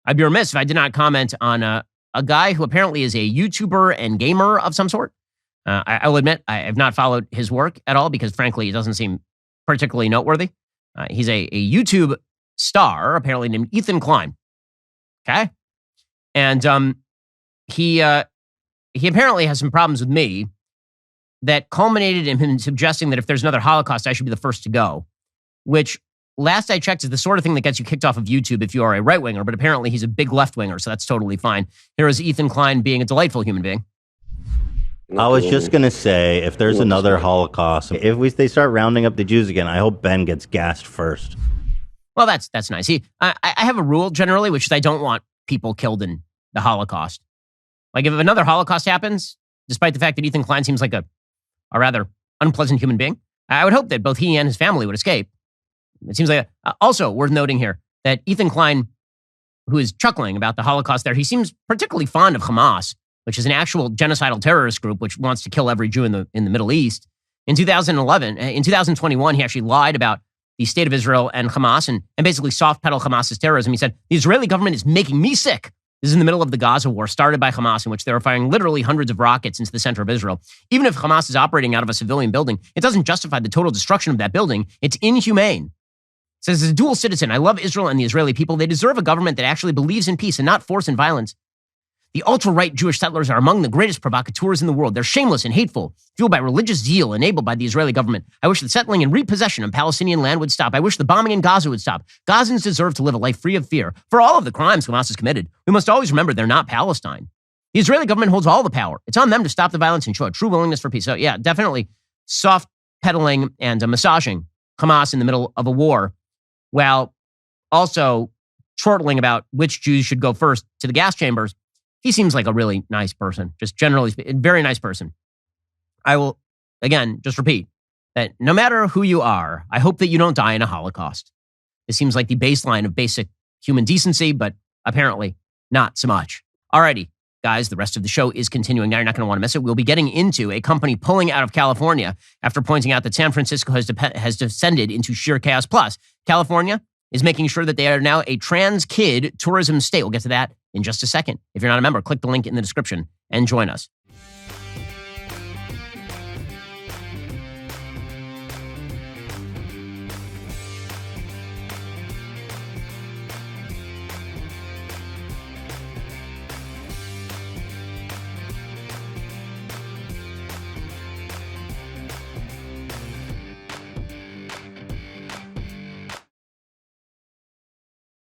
I'd be remiss if I did not comment on a guy who apparently is a YouTuber and gamer of some sort. I will admit, I have not followed his work at all because, frankly, it doesn't seem particularly noteworthy. He's a YouTube star, apparently named Ethan Klein. Okay? And he apparently has some problems with me that culminated in him suggesting that if there's another Holocaust, I should be the first to go, which last I checked is the sort of thing that gets you kicked off of YouTube if you are a right-winger, but apparently he's a big left-winger, so that's totally fine. Here is Ethan Klein being a delightful human being. I was just going to say, if there's another Holocaust, if they start rounding up the Jews again, I hope Ben gets gassed first. Well, that's nice. I have a rule generally, which is I don't want people killed in the Holocaust. Like if another Holocaust happens, despite the fact that Ethan Klein seems like a rather unpleasant human being, I would hope that both he and his family would escape. It seems like also worth noting here that Ethan Klein, who is chuckling about the Holocaust there, he seems particularly fond of Hamas, which is an actual genocidal terrorist group which wants to kill every Jew in the Middle East. In 2021, he actually lied about the state of Israel and Hamas and basically soft-pedaled Hamas's terrorism. He said, the Israeli government is making me sick. This is in the middle of the Gaza war started by Hamas, in which they were firing literally hundreds of rockets into the center of Israel. Even if Hamas is operating out of a civilian building, it doesn't justify the total destruction of that building. It's inhumane. It says, as a dual citizen, I love Israel and the Israeli people. They deserve a government that actually believes in peace and not force and violence. The ultra-right Jewish settlers are among the greatest provocateurs in the world. They're shameless and hateful, fueled by religious zeal enabled by the Israeli government. I wish the settling and repossession of Palestinian land would stop. I wish the bombing in Gaza would stop. Gazans deserve to live a life free of fear. For all of the crimes Hamas has committed, we must always remember they're not Palestine. The Israeli government holds all the power. It's on them to stop the violence and show a true willingness for peace. So yeah, definitely soft pedaling and massaging Hamas in the middle of a war, while also chortling about which Jews should go first to the gas chambers. He seems like a really nice person, just generally, a very nice person. I will, again, just repeat that no matter who you are, I hope that you don't die in a Holocaust. This seems like the baseline of basic human decency, but apparently not so much. Alrighty, guys, the rest of the show is continuing. Now you're not going to want to miss it. We'll be getting into a company pulling out of California after pointing out that San Francisco has descended into sheer chaos. Plus, California is making sure that they are now a trans kid tourism state. We'll get to that in just a second. If you're not a member, click the link in the description and join us.